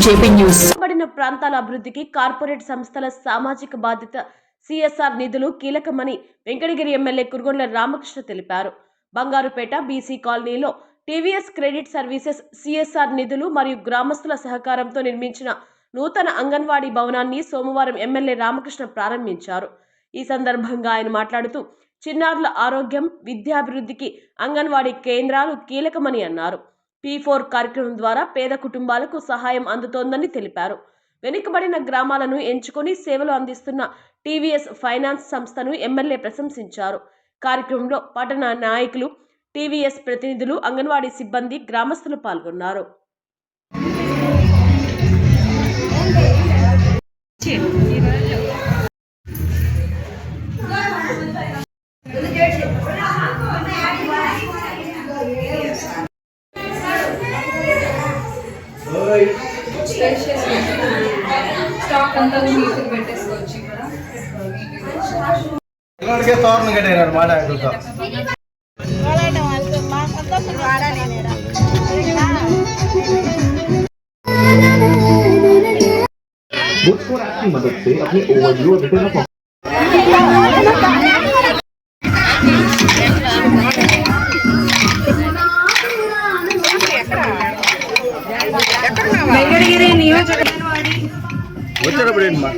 పడిన ప్రాంతాల అభివృద్ధికి కార్పొరేట్ సంస్థల సామాజిక బాధ్యత సిఎస్ఆర్ నిధులు కీలకమని వెంకటగిరి ఎమ్మెల్యే కురుగొండ్ల రామకృష్ణ తెలిపారు. బంగారుపేట బీసీ కాలనీలో టీవీఎస్ క్రెడిట్ సర్వీసెస్ సిఎస్ఆర్ నిధులు మరియు గ్రామస్తుల సహకారంతో నిర్మించిన నూతన అంగన్వాడీ భవనాన్ని సోమవారం ఎమ్మెల్యే రామకృష్ణ ప్రారంభించారు. ఈ సందర్భంగా ఆయన మాట్లాడుతూ చిన్నారుల ఆరోగ్యం, విద్యాభివృద్ధికి అంగన్వాడీ కేంద్రాలు కీలకమని అన్నారు. P4 కార్యక్రమం ద్వారా పేద కుటుంబాలకు సహాయం అందుతోందని తెలిపారు. వెనుకబడిన గ్రామాలను ఎంచుకొని సేవలు అందిస్తున్న టీవీఎస్ ఫైనాన్స్ సంస్థను ఎమ్మెల్యే ప్రశంసించారు. కార్యక్రమంలో పట్టణ నాయకులు, టీవీఎస్ ప్రతినిధులు, అంగన్వాడీ సిబ్బంది, గ్రామస్తులు పాల్గొన్నారు. స్టాక్ అంతా నీట్గా పెట్టేసుకోవచ్చు. ఇక్కడ తోరణ కట్టారు మాట్లాడుతా की मदद से अपने ओवरव्यू और रिटर्न ऑफ వెంకటగిరి నియోజకవర్గం వచ్చేటప్పుడు ఏంటి మా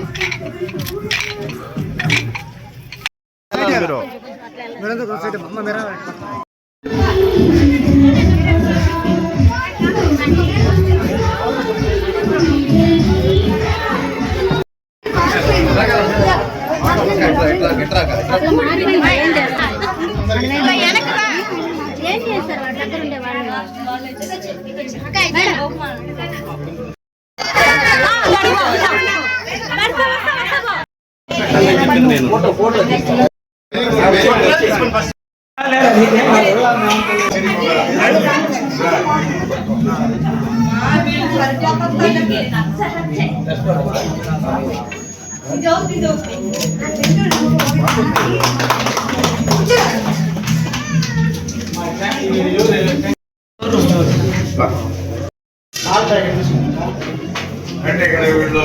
అంటే ఇక్కడ వీళ్ళు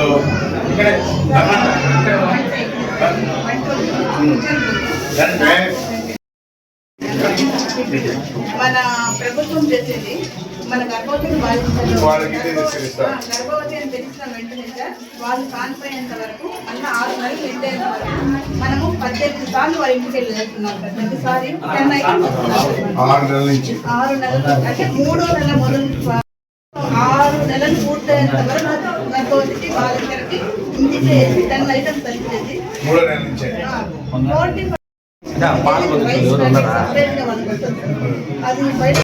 మన ప్రభుత్వం చేసేది మన గర్భవతిని గర్భవతి అని తెలిసిన వెంటనే సార్ వాళ్ళు కానిపోయేంత వరకు మళ్ళీ 6 నెలలు ఎండేంత వరకు మనము 18 సార్లు వాళ్ళ ఇంటికి వెళ్ళి చేస్తున్నాం సార్. ప్రతిసారి 6 నెలలు అంటే 3వ నెల మొదలు 6 నెలలు పూర్తయ్యేంత వరకు గర్భవతికి బాలికలకి ఇంటికి 10 ఐటమ్స్ సరిచేసి 3 నెలల నుంచి అది బయట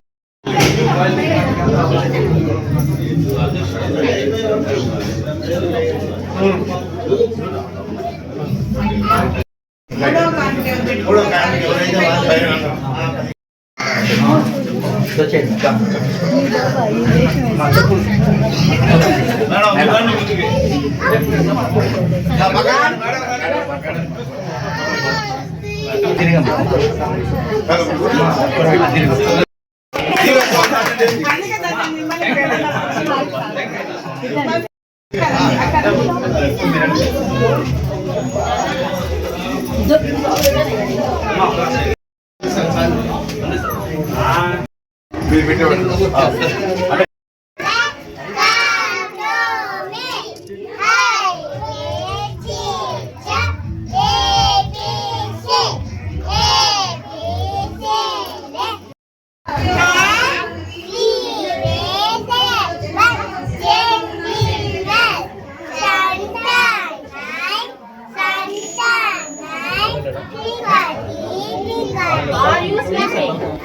Are you sleeping?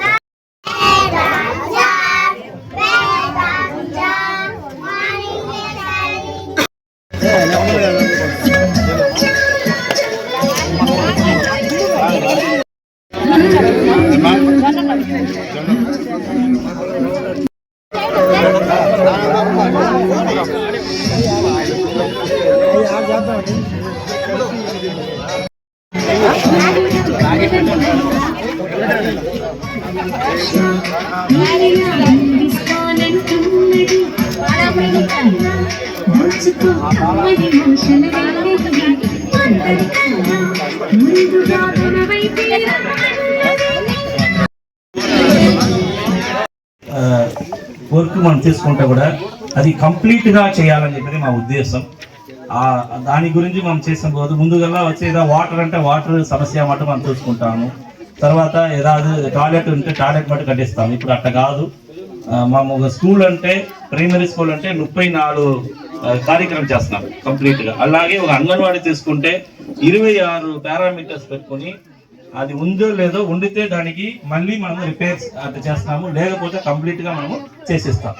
కమ్మని భాషల వెన్నెలవి అందరికన్నా ముందుగా మనవైతే వర్క్ మనం తీసుకుంటే కూడా అది కంప్లీట్గా చేయాలని చెప్పి మా ఉద్దేశం. దాని గురించి మనం చేసినప్పుడు ముందుగా వచ్చేదా వాటర్ అంటే వాటర్ సమస్య మటు మనం చూసుకుంటాము. తర్వాత ఏதாவது టాయిలెట్ ఉంటే టాయిలెట్ మటు కట్టిస్తాము. ఇప్పుడు అట్లా కాదు. మేము ఒక స్కూల్ అంటే ప్రైమరీ స్కూల్ అంటే 34 కార్యక్రమం చేస్తున్నాం కంప్లీట్గా. అలాగే ఒక అంగన్వాడీ తీసుకుంటే 26 పారామీటర్స్ పెట్టుకొని అది ఉందో లేదో ఉండితే దానికి మళ్ళీ మనము రిపేర్స్ అట్లా చేస్తున్నాము, లేకపోతే కంప్లీట్గా మనము చేసిస్తాం.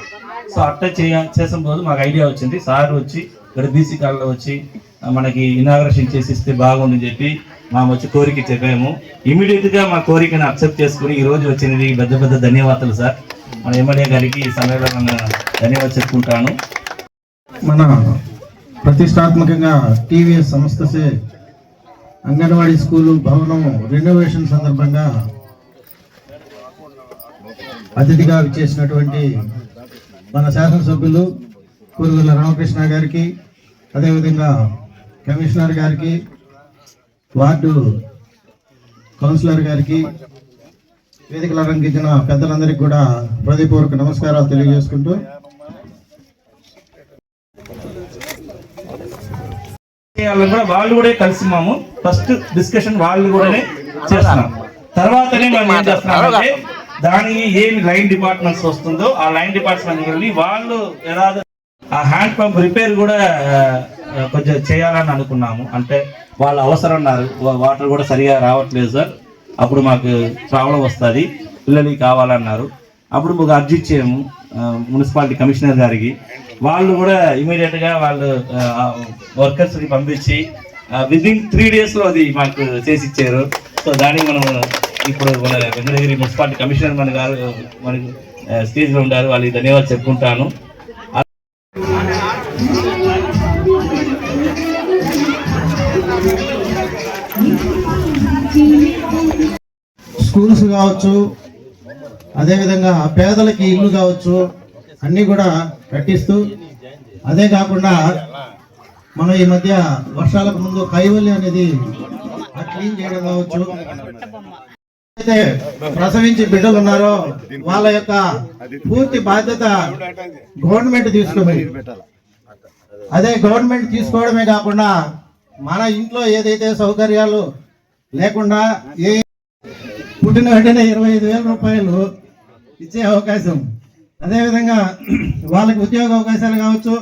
సో అట్లా చేసినప్పుడు మాకు ఐడియా వచ్చింది. సార్ వచ్చి ఇక్కడ బీసీ కాలంలో వచ్చి మనకి ఇనాగ్రేషన్ చేసిస్తే బాగుందని చెప్పి మేము వచ్చి కోరిక చెప్పాము. ఇమీడియట్గా మా కోరికను అక్సెప్ట్ చేసుకుని ఈ రోజు వచ్చినది పెద్ద పెద్ద ధన్యవాదాలు సార్. మన ఎమ్మెల్యే గారికి ఈ సమయంలో నేను ధన్యవాదాలు చెప్పుకుంటాను. మన ప్రతిష్టాత్మకంగా టీవీఎస్ సంస్థసే అంగన్వాడీ స్కూలు భవనం రెనోవేషన్ సందర్భంగా అతిథిగా విచ్చేసినటువంటి మన శాసనసభ్యులు కురుగుల రామకృష్ణ గారికి, అదేవిధంగా కమిషనర్ గారికి, వార్డు కౌన్సిలర్ గారికి, వేదికలు అలంకరించిన పెద్దలందరికీ కూడా హృదయపూర్వక నమస్కారాలు తెలియజేసుకుంటూ కూడా వాళ్ళు కూడా కలిసి మేము ఫస్ట్ డిస్కషన్ వాళ్ళు కూడా చేస్తున్నాం. తర్వాతనే మేము ఏం చేస్తున్నామంటే దానికి ఏమి లైన్ డిపార్ట్మెంట్స్ వస్తుందో ఆ లైన్ డిపార్ట్మెంట్ వెళ్ళి వాళ్ళు ఏதாவது ఆ హ్యాండ్ పంప్ రిపేర్ కూడా కొంచెం చేయాలని అనుకున్నాము. అంటే వాళ్ళు అవసరం ఉన్నారు, వాటర్ కూడా సరిగా రావట్లేదు సార్, అప్పుడు మాకు ప్రాబ్లం వస్తుంది, పిల్లలకి కావాలన్నారు. అప్పుడు మాకు అర్జీ ఇచ్చాము మున్సిపాలిటీ కమిషనర్ గారికి. వాళ్ళు కూడా ఇమీడియట్గా వాళ్ళు వర్కర్స్ని పంపించి విదిన్ 3 daysలో అది మాకు చేసి ఇచ్చారు. సో దానికి మనం ఇప్పుడు మన వెంకటగిరి మున్సిపాలిటీ కమిషనర్ మన గారు మనకి స్టేజ్లో ఉన్నారు, వాళ్ళకి ధన్యవాదాలు చెప్పుకుంటాను. స్కూల్స్ కావచ్చు, అదేవిధంగా పేదలకి ఇల్లు కావచ్చు, అన్నీ కూడా కట్టిస్తూ, అదే కాకుండా మనం ఈ మధ్య వర్షాలకు ముందు కైవల్యం అనేది క్లీన్ చేయడం కావచ్చు, అయితే ప్రసవించి బిడ్డలు ఉన్నారో వాళ్ళ యొక్క పూర్తి బాధ్యత గవర్నమెంట్ తీసుకుంది. అదే గవర్నమెంట్ తీసుకోవడమే కాకుండా మన ఇంట్లో ఏదైతే సౌకర్యాలు లేకుండా పుట్టిన వెంటనే 25,000 రూపాయలు ఇచ్చే అవకాశం, అదేవిధంగా వాళ్ళకి ఉద్యోగ అవకాశాలు కావచ్చు,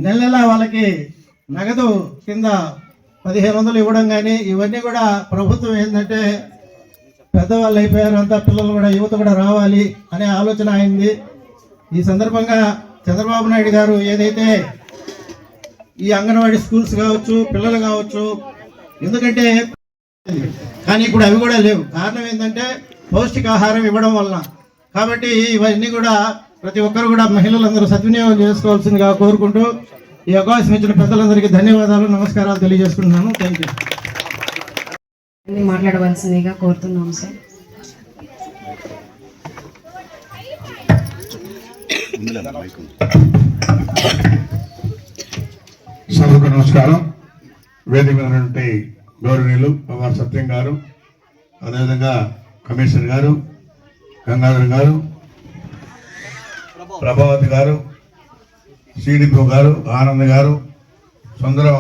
నెల వాళ్ళకి నగదు కింద 1,500 ఇవ్వడం కానీ, ఇవన్నీ కూడా ప్రభుత్వం ఏంటంటే పెద్దవాళ్ళు అయిపోయారు, అంతా పిల్లలు కూడా యువత కూడా రావాలి అనే ఆలోచన అయింది. ఈ సందర్భంగా చంద్రబాబు నాయుడు గారు ఏదైతే ఈ అంగన్వాడీ స్కూల్స్ కావచ్చు, పిల్లలు కావచ్చు, ఎందుకంటే కానీ ఇప్పుడు అవి కూడా లేవు. కారణం ఏంటంటే పౌష్టికాహారం ఇవ్వడం వలన. కాబట్టి ఇవన్నీ కూడా ప్రతి ఒక్కరు కూడా మహిళలందరూ సద్వినియోగం చేసుకోవాల్సిందిగా కోరుకుంటూ ఈ అవకాశం ఇచ్చిన పెద్దలందరికీ ధన్యవాదాలు, నమస్కారాలు తెలియజేసుకుంటున్నాను. Thank you. మాట్లాడవలసిందిగా కోరుతున్నాం సార్. సభకు నమస్కారం. వేదిక మీద ఉన్నటువంటి గౌరవనీయులు పవార్ సత్యం గారు, అదేవిధంగా కమిషనర్ గారు, గంగాధర్ గారు, ప్రభావతి గారు, సిడిపో గారు, ఆనంద్ గారు, సుందరం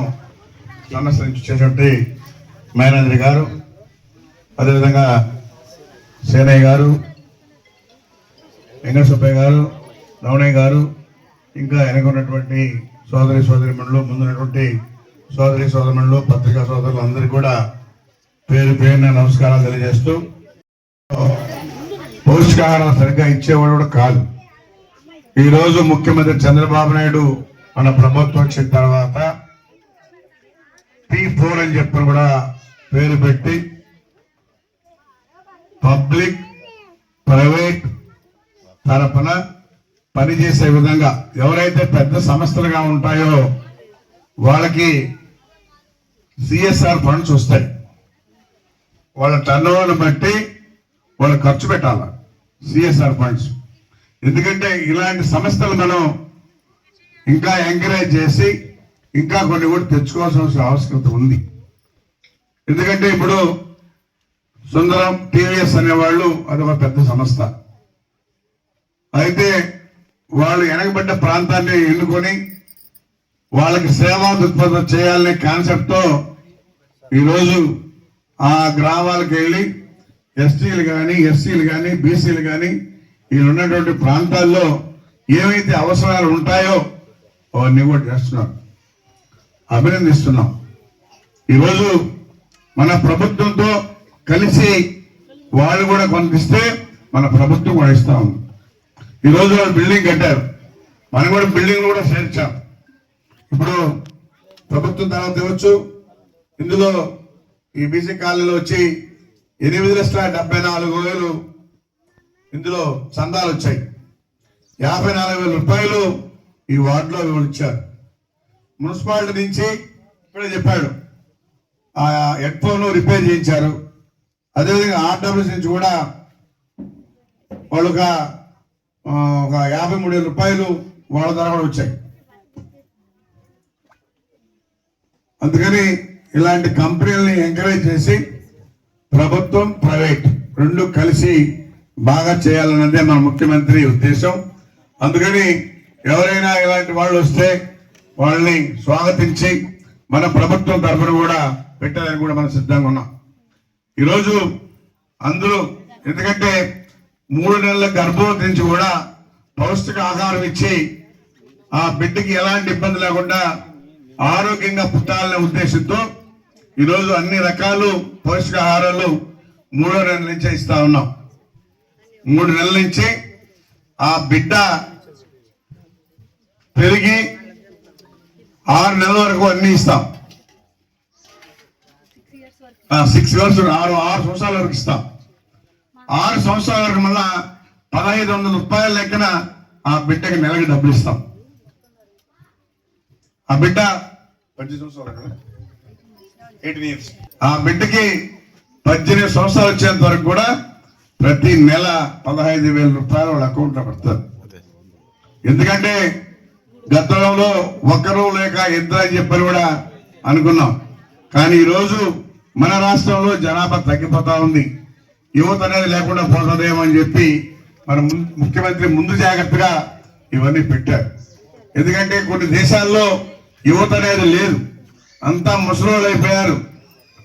సమస్య నుంచి చేసినటువంటి మేనేజర్ గారు, అదేవిధంగా సేనయ్య గారు, వెంకట సుబ్బయ్య గారు, రమణయ్య గారు, ఇంకా వెనకున్నటువంటి సోదరి సోదరిమణులు, ముందున్నటువంటి సోదరి సోదరిమణులు, పత్రికా సోదరులు అందరికీ కూడా పేరు పేరున నమస్కారాలు తెలియజేస్తూ, పౌష్టికాహారం సరిగ్గా ఇచ్చేవాడు కూడా కాదు. ఈరోజు ముఖ్యమంత్రి చంద్రబాబు నాయుడు మన ప్రభుత్వం వచ్చిన తర్వాత P4 అని చెప్పని కూడా పేరు పెట్టి పబ్లిక్ ప్రైవేట్ తరఫున పనిచేసే విధంగా ఎవరైతే పెద్ద సంస్థలుగా ఉంటాయో వాళ్ళకి CSR ఫండ్స్ వస్తాయి. వాళ్ళ టర్నోవర్ని బట్టి వాళ్ళు ఖర్చు పెట్టాలి CSR ఫండ్స్. ఎందుకంటే ఇలాంటి సంస్థలు మనం ఇంకా ఎంకరేజ్ చేసి ఇంకా కొన్ని కూడా తెచ్చుకోవాల్సిన ఆవశ్యకత ఉంది. ఎందుకంటే ఇప్పుడు సుందరం టీవీఎస్ అనేవాళ్ళు అదొక పెద్ద సంస్థ. అయితే వాళ్ళు వెనకబడ్డ ప్రాంతాన్ని ఎన్నుకొని వాళ్ళకి సేవా దృక్పథం చేయాలనే కాన్సెప్ట్తో ఈరోజు ఆ గ్రామాలకు వెళ్ళి ఎస్టీలు కానీ ఎస్సీలు కానీ బీసీలు కానీ వీళ్ళు ఉన్నటువంటి ప్రాంతాల్లో ఏవైతే అవసరాలు ఉంటాయో అవన్నీ కూడా చేస్తున్నారు. అభినందిస్తున్నాం. ఈరోజు మన ప్రభుత్వంతో కలిసి వాళ్ళు కూడా కొంత ఇస్తే మన ప్రభుత్వం కూడా ఇస్తా ఉంది. ఈరోజు వాళ్ళు బిల్డింగ్ కట్టారు, మనం కూడా బిల్డింగ్ కూడా చేర్చాం. ఇప్పుడు ప్రభుత్వం తర్వాత ఇవ్వచ్చు. ఇందులో ఈ బీసీ కాలనీలో వచ్చి 8,74,000 ఇందులో చందాలు వచ్చాయి. 54,000 రూపాయలు ఈ వార్డులో వీళ్ళు ఇచ్చారు. మున్సిపాలిటీ నుంచి ఇప్పుడే చెప్పాడు ఆ హెడ్ ఫోన్ రిపేర్ చేయించారు. అదేవిధంగా ఆర్డబ్ల్యూసీ నుంచి కూడా వాళ్ళు ఒక 53,000 రూపాయలు వాళ్ళ ద్వారా కూడా వచ్చాయి. అందుకని ఇలాంటి కంపెనీలని ఎంకరేజ్ చేసి ప్రభుత్వం ప్రైవేట్ రెండు కలిసి బాగా చేయాలన్నదే మన ముఖ్యమంత్రి ఉద్దేశం. అందుకని ఎవరైనా ఇలాంటి వాళ్ళు వస్తే వాళ్ళని స్వాగతించి మన ప్రభుత్వం తరఫున కూడా పెట్టాలని కూడా మనం సిద్ధంగా ఉన్నాం. ఈరోజు అందులో ఎందుకంటే 3 నెలల గర్భవతి నుంచి కూడా పౌష్టిక ఆహారం ఇచ్చి ఆ బిడ్డకి ఎలాంటి ఇబ్బంది లేకుండా ఆరోగ్యంగా పుట్టాలనే ఉద్దేశంతో ఈరోజు అన్ని రకాలు పౌష్టికాహారాలు 3వ నెల నుంచే ఇస్తా ఉన్నాం. 3 నెలల నుంచి ఆ బిడ్డ పెరిగి 6 నెలల వరకు అన్ని ఇస్తాం. 6 ఇయర్స్ 6 సంవత్సరాల వరకు ఇస్తాం. 6 సంవత్సరాల వరకు మళ్ళా 1,500 రూపాయల లెక్కన ఆ బిడ్డకి నెలకి డబ్బులు ఇస్తాం. ఆ బిడ్డ 18 ఇయర్స్ ఆ బిడ్డకి 18 సంవత్సరాలు వచ్చేంత వరకు కూడా ప్రతి నెల 15,000 రూపాయలు వాళ్ళ అకౌంట్ లో పడతారు. ఎందుకంటే గతంలో ఒకరు లేక ఇద్దరు అని చెప్పని కూడా అనుకున్నాం. కానీ ఈరోజు మన రాష్ట్రంలో జనాభా తగ్గిపోతా ఉంది. యువత అనేది లేకుండా పోతుందేమో అని చెప్పి మన ముఖ్యమంత్రి ముందు జాగ్రత్తగా ఇవన్నీ పెట్టారు. ఎందుకంటే కొన్ని దేశాల్లో యువత అనేది లేదు, అంతా ముసలోళ్ళు అయిపోయారు.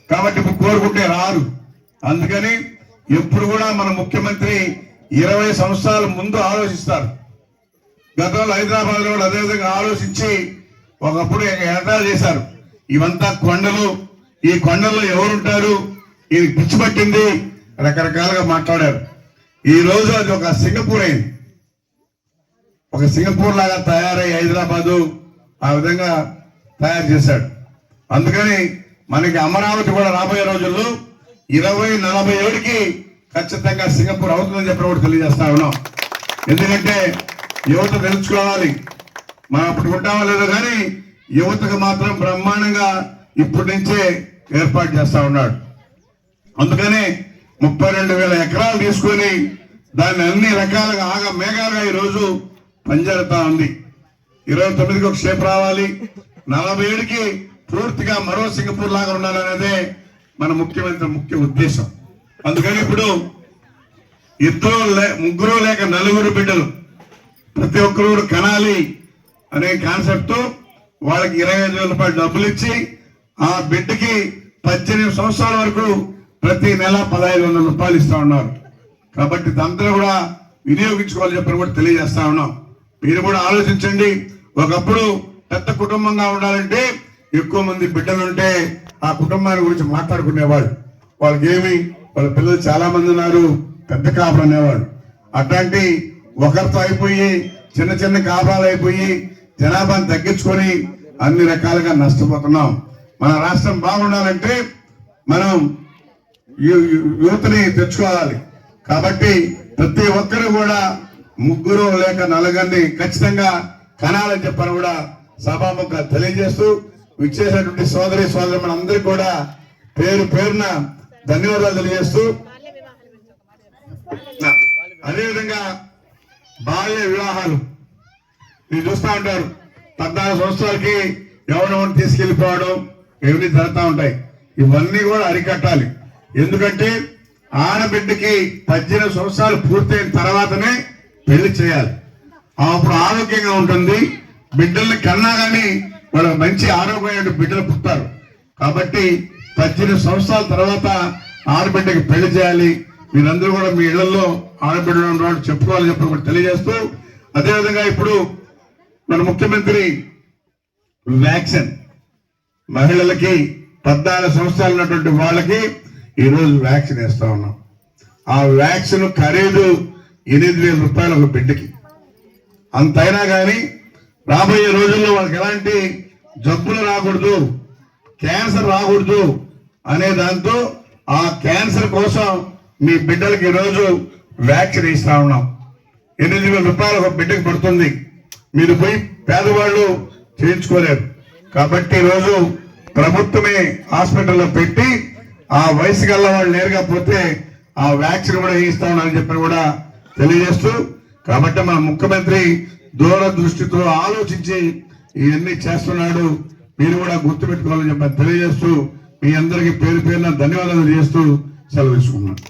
కాబట్టి ఇప్పుడు కోరుకుంటే రారు. అందుకని ఎప్పుడు కూడా మన ముఖ్యమంత్రి 20 సంవత్సరాల ముందు ఆలోచిస్తారు. గతంలో హైదరాబాద్ లో కూడా అదేవిధంగా ఆలోచించి ఒకప్పుడు ఏర్పాటు చేశారు. ఇవంతా కొండలు, ఈ కొండల్లో ఎవరుంటారు, ఇది పిచ్చి పట్టింది, రకరకాలుగా మాట్లాడారు. ఈ రోజు అది ఒక సింగపూర్ అయింది. ఒక సింగపూర్ లాగా తయారై హైదరాబాదు ఆ విధంగా తయారు చేశాడు. అందుకని మనకి అమరావతి కూడా రాబోయే రోజుల్లో 2047కి ఖచ్చితంగా సింగపూర్ అవుతుందని చెప్పి కూడా తెలియజేస్తా ఉన్నాం. ఎందుకంటే యువత తెలుసుకోవాలి. మనం అప్పుడు ఉంటామో లేదో కానీ యువతకు మాత్రం బ్రహ్మాండంగా ఇప్పటి నుంచే ఏర్పాటు చేస్తా ఉన్నాడు. అందుకని 32,000 ఎకరాలు తీసుకొని దాన్ని అన్ని రకాలుగా ఆగా మేఘాలుగా ఈరోజు పనిచేస్తా ఉంది. 29కి ఒక షేప్ రావాలి, 47కి పూర్తిగా మరో సింగపూర్ లాగా ఉండాలనేదే మన ముఖ్యమంత్రి ముఖ్య ఉద్దేశం. అందుకని ఇప్పుడు 3 లేక 4 బిడ్డలు ప్రతి ఒక్కరు కూడా కనాలి అనే కాన్సెప్ట్ తో వాళ్ళకి 25,000 రూపాయలు డబ్బులు ఇచ్చి ఆ బిడ్డకి 18 సంవత్సరాల వరకు ప్రతి నెల 1,500 రూపాయలు ఇస్తా ఉన్నారు. కాబట్టి దాంతో కూడా వినియోగించుకోవాలని చెప్పి కూడా తెలియజేస్తా ఉన్నాం. మీరు కూడా ఆలోచించండి. ఒకప్పుడు పెద్ద కుటుంబంగా ఉండాలంటే ఎక్కువ మంది బిడ్డలు ఉంటే ఆ కుటుంబాన్ని గురించి మాట్లాడుకునేవాళ్ళు. వాళ్ళకి వాళ్ళ పిల్లలు చాలా మంది ఉన్నారు, పెద్ద కాపులు అనేవాళ్ళు. అట్లాంటి ఒకరితో అయిపోయి చిన్న చిన్న కాపురాలు అయిపోయి జనాభాను తగ్గించుకొని అన్ని రకాలుగా నష్టపోతున్నాం. మన రాష్ట్రం బాగుండాలంటే మనం యువతని తెచ్చుకోవాలి. కాబట్టి ప్రతి ఒక్కరు కూడా 3 లేక 4 ఖచ్చితంగా కనాలని చెప్పని కూడా సభాముఖంగా తెలియజేస్తూ విచ్చేసినటువంటి సోదరి మనందరికీ కూడా పేరున ధన్యవాదాలు తెలియజేస్తూ, అదేవిధంగా బాల్య వివాహాలు మీరు చూస్తూ ఉంటారు. 14 సంవత్సరాలకి ఎవరెవరిని తీసుకెళ్లిపోవడం ఇవన్నీ జరుగుతూ ఉంటాయి. ఇవన్నీ కూడా అరికట్టాలి. ఎందుకంటే ఆడబిడ్డకి 18 సంవత్సరాలు పూర్తయిన తర్వాతనే పెళ్లి చేయాలి. అప్పుడు ఆరోగ్యంగా ఉంటుంది. బిడ్డల్ని కన్నా కానీ వాళ్ళకి మంచి ఆరోగ్యమైన బిడ్డలు పుట్టారు. కాబట్టి 18 సంవత్సరాల తర్వాత ఆడబిడ్డకి పెళ్లి చేయాలి. మీరందరూ కూడా మీ ఇళ్లలో ఆడబిడ్డలు చెప్పుకోవాలని చెప్పి కూడా తెలియజేస్తూ, అదేవిధంగా ఇప్పుడు మన ముఖ్యమంత్రి వ్యాక్సిన్ మహిళలకి 14 సంవత్సరాలు ఉన్నటువంటి వాళ్ళకి ఈరోజు వ్యాక్సిన్ వేస్తా ఉన్నాం. ఆ వ్యాక్సిన్ ఖరీదు 8,000 రూపాయలు ఒక బిడ్డకి. అంతైనా కానీ రాబోయే రోజుల్లో వాళ్ళకి ఎలాంటి జబ్బులు రాకూడదు, క్యాన్సర్ రాకూడదు అనే దాంతో ఆ క్యాన్సర్ కోసం మీ బిడ్డలకి ఈరోజు వ్యాక్సిన్ ఇస్తా ఉన్నాం. 8,000 రూపాయలు ఒక బిడ్డకి పడుతుంది. మీరు పోయి పేదవాళ్ళు చేయించుకోలేరు. కాబట్టి ఈరోజు ప్రభుత్వమే హాస్పిటల్లో పెట్టి ఆ వయసు గల్ల వాళ్ళు నేరుగా పోతే ఆ వ్యాక్సిన్ కూడా వేయిస్తా ఉన్నారని చెప్పి కూడా తెలియజేస్తూ, కాబట్టి మన ముఖ్యమంత్రి దూరదృష్టితో ఆలోచించి ఇవన్నీ చేస్తున్నాడు. మీరు కూడా గుర్తుపెట్టుకోవాలని చెప్పి తెలియజేస్తూ, మీ అందరికీ పేరు పేరున ధన్యవాదాలు చేస్తూ సెలవు తీసుకున్నాను.